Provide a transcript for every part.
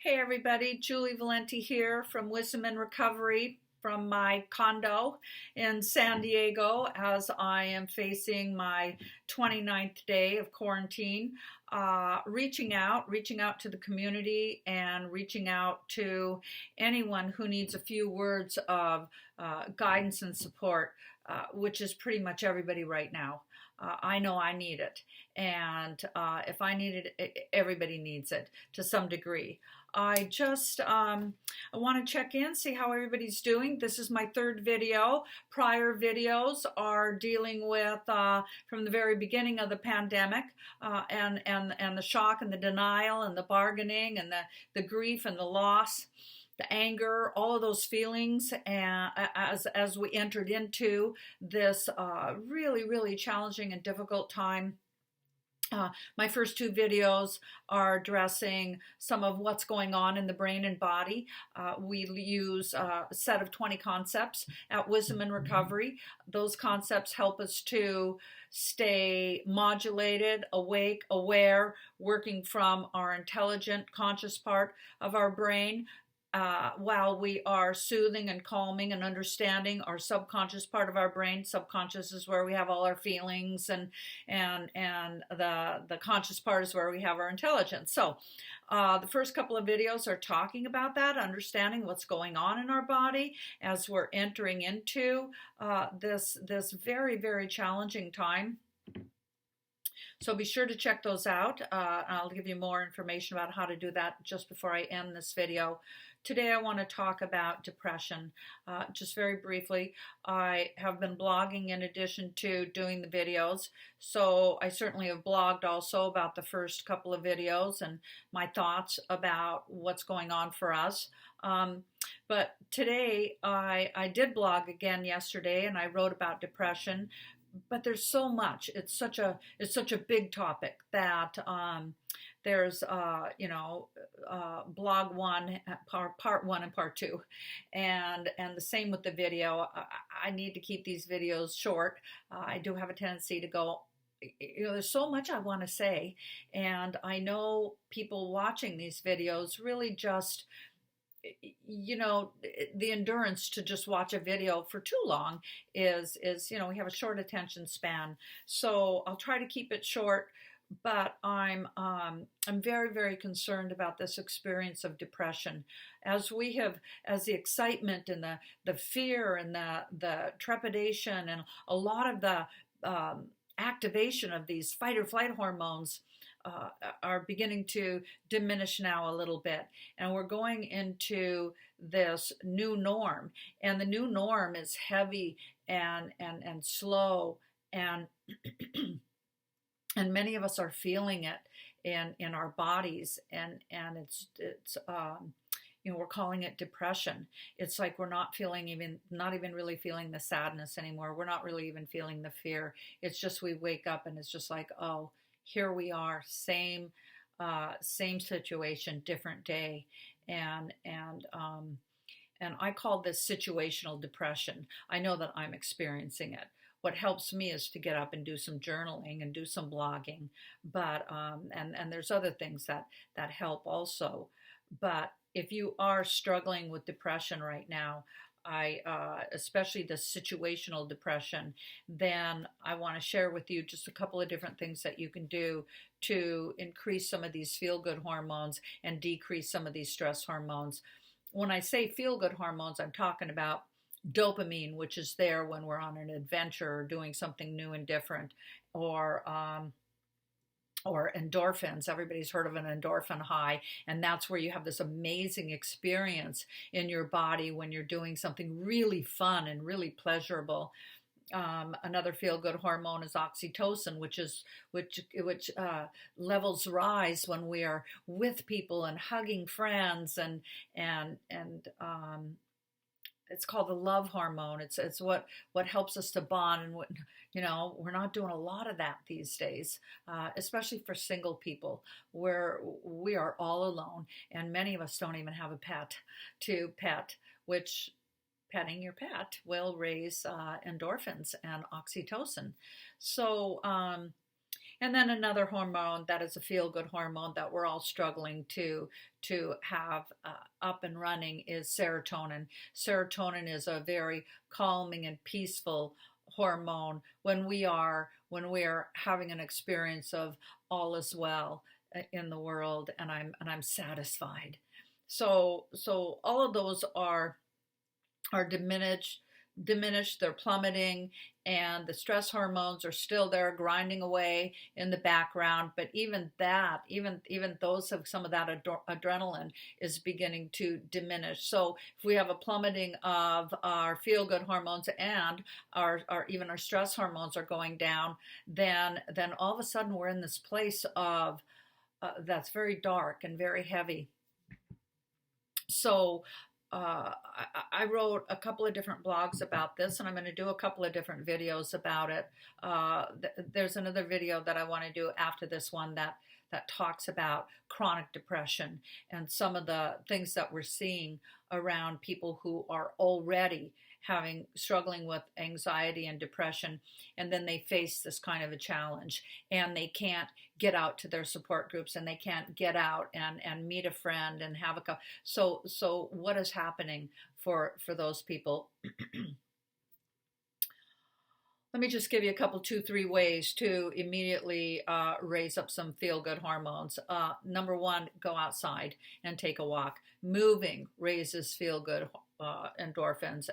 Hey everybody, Julie Valenti here from Wisdom and Recovery from my condo in San Diego as I am facing my 29th day of quarantine. Reaching out to the community and reaching out to anyone who needs a few words of guidance and support, which is pretty much everybody right now. I know I need it, and if I need it, everybody needs it to some degree. I want to check in, see how everybody's doing. This is my third video. Prior videos are dealing with from the very beginning of the pandemic and the shock and the denial and the bargaining and the grief and the loss, the anger, all of those feelings, and as we entered into this really challenging and difficult time. My first two videos are addressing some of what's going on in the brain and body. We use a set of 20 concepts at Wisdom and Recovery. Those concepts help us to stay modulated, awake, aware, working from our intelligent, conscious part of our brain, while we are soothing and calming and understanding our subconscious part of our brain. Subconscious is where we have all our feelings, and the conscious part is where we have our intelligence. So the first couple of videos are talking about that, understanding what's going on in our body as we're entering into this very challenging time. So be sure to check those out. I'll give you more information about how to do that just before I end this video. Today I want to talk about depression. Just very briefly, I have been blogging in addition to doing the videos. So I certainly have blogged also about the first couple of videos and my thoughts about what's going on for us. But today I did blog again yesterday, and I wrote about depression. But there's so much. It's such a big topic that there's blog one, part one, and part two, and the same with the video. I need to keep these videos short. I do have a tendency to go. There's so much I want to say, and I know people watching these videos really just, the endurance to just watch a video for too long is we have a short attention span. So I'll try to keep it short, but I'm very concerned about this experience of depression. As the excitement and the fear and the trepidation and a lot of the activation of these fight or flight hormones are beginning to diminish now a little bit, and we're going into this new norm, and the new norm is heavy and slow, and and many of us are feeling it in our bodies, and it's we're calling it depression. It's like we're not even really feeling the sadness anymore. We're not really even feeling the fear. It's just we wake up and it's just like, oh, here we are, same situation, different day, and I call this situational depression. I know that I'm experiencing it. What helps me is to get up and do some journaling and do some blogging, but and there's other things that help also. But if you are struggling with depression right now, especially the situational depression, then I want to share with you just a couple of different things that you can do to increase some of these feel-good hormones and decrease some of these stress hormones. When I say feel-good hormones, I'm talking about dopamine, which is there when we're on an adventure or doing something new and different, or endorphins. Everybody's heard of an endorphin high, and that's where you have this amazing experience in your body when you're doing something really fun and really pleasurable. Another feel-good hormone is oxytocin, which levels rise when we are with people and hugging friends, and it's called the love hormone. It's what helps us to bond, and we're not doing a lot of that these days, especially for single people, where we are all alone, and many of us don't even have a pet to pet, which petting your pet will raise endorphins and oxytocin. So And then another hormone that is a feel-good hormone that we're all struggling to have up and running is serotonin. Serotonin is a very calming and peaceful hormone when we are having an experience of all is well in the world, and I'm satisfied. So all of those are diminished, they're plummeting, and the stress hormones are still there grinding away in the background. But even that, even those of some of that adrenaline is beginning to diminish. So if we have a plummeting of our feel-good hormones and our even our stress hormones are going down, then all of a sudden we're in this place of that's very dark and very heavy. So I wrote a couple of different blogs about this, and I'm going to do a couple of different videos about it. There's another video that I want to do after this one that talks about chronic depression and some of the things that we're seeing around people who are already struggling with anxiety and depression, and then they face this kind of a challenge, and they can't get out to their support groups, and they can't get out and meet a friend and have a cup. So what is happening for those people? Let me just give you a couple, 2-3 ways to immediately raise up some feel-good hormones. Number one, go outside and take a walk. Moving raises feel-good endorphins,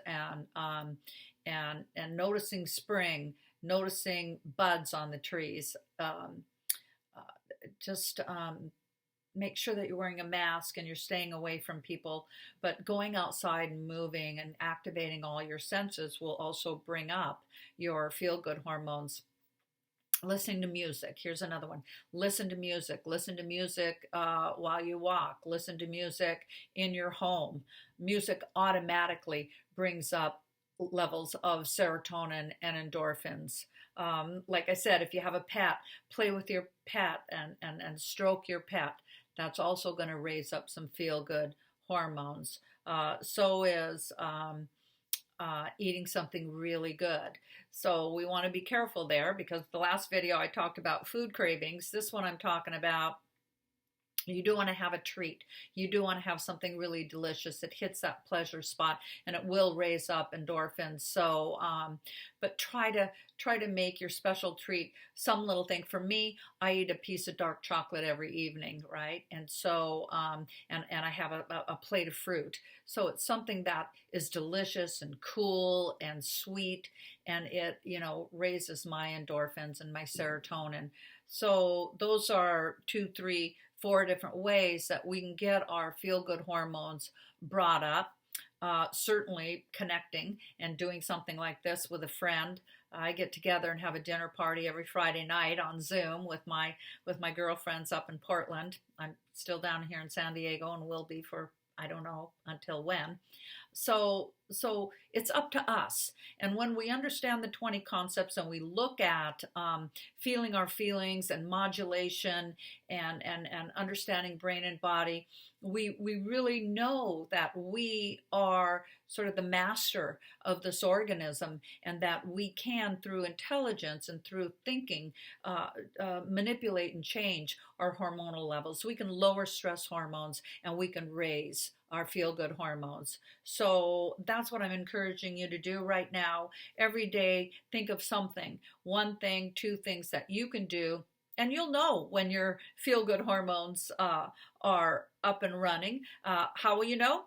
and noticing spring, noticing buds on the trees. Just make sure that you're wearing a mask and you're staying away from people, but going outside and moving and activating all your senses will also bring up your feel-good hormones. Listening to music. Here's another one. Listen to music. Listen to music while you walk. Listen to music in your home. Music automatically brings up levels of serotonin and endorphins. Like I said, if you have a pet, play with your pet and stroke your pet. That's also going to raise up some feel-good hormones. So is eating something really good. So we want to be careful there, because the last video I talked about food cravings. This one I'm talking about, you do want to have a treat. You do want to have something really delicious. It hits that pleasure spot, and it will raise up endorphins. So, but try to make your special treat some little thing. For me, I eat a piece of dark chocolate every evening, right? And so, and I have a plate of fruit. So it's something that is delicious and cool and sweet, and it, raises my endorphins and my serotonin. So those are 2, 3, 4 different ways that we can get our feel-good hormones brought up. Certainly connecting and doing something like this with a friend. I get together and have a dinner party every Friday night on Zoom with my girlfriends up in Portland. I'm still down here in San Diego and will be for, I don't know until when. So it's up to us. And when we understand the 20 concepts and we look at feeling our feelings and modulation and understanding brain and body, we really know that we are sort of the master of this organism, and that we can, through intelligence and through thinking, manipulate and change our hormonal levels. So we can lower stress hormones and we can raise our feel-good hormones. So that's what I'm encouraging you to do right now. Every day, think of something, 1 thing, 2 things that you can do, and you'll know when your feel-good hormones are up and running. How will you know?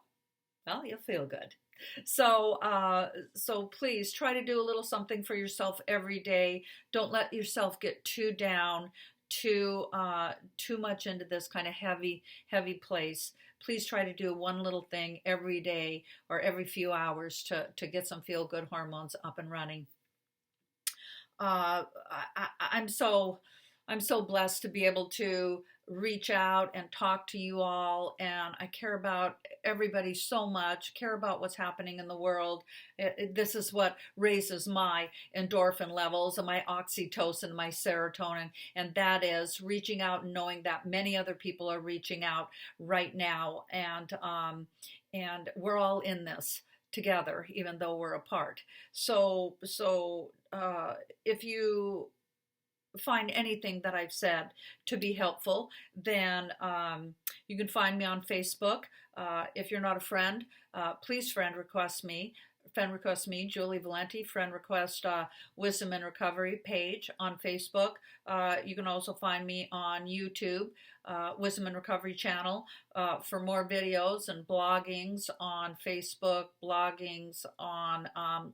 Well, you'll feel good. So please try to do a little something for yourself every day. Don't let yourself get too down, too much into this kind of heavy place. Please try to do 1 little thing every day or every few hours to get some feel-good hormones up and running. I'm so blessed to be able to reach out and talk to you all, and I care about everybody so much, care about what's happening in the world. This is what raises my endorphin levels and my oxytocin, my serotonin, and that is reaching out and knowing that many other people are reaching out right now, and we're all in this together, even though we're apart. So if you find anything that I've said to be helpful, then you can find me on Facebook. If you're not a friend, please friend request me. Friend request me, Julie Valenti. Friend request Wisdom and Recovery page on Facebook. You can also find me on YouTube, Wisdom and Recovery channel, for more videos and bloggings on Facebook, bloggings on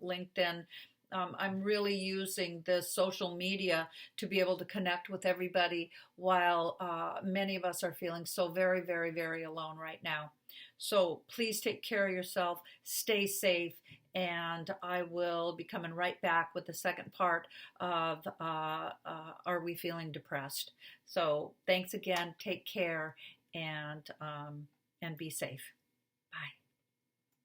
LinkedIn. I'm really using this social media to be able to connect with everybody while many of us are feeling so very, very, very alone right now. So please take care of yourself, stay safe, and I will be coming right back with the second part of Are We Feeling Depressed? So thanks again, take care, and be safe.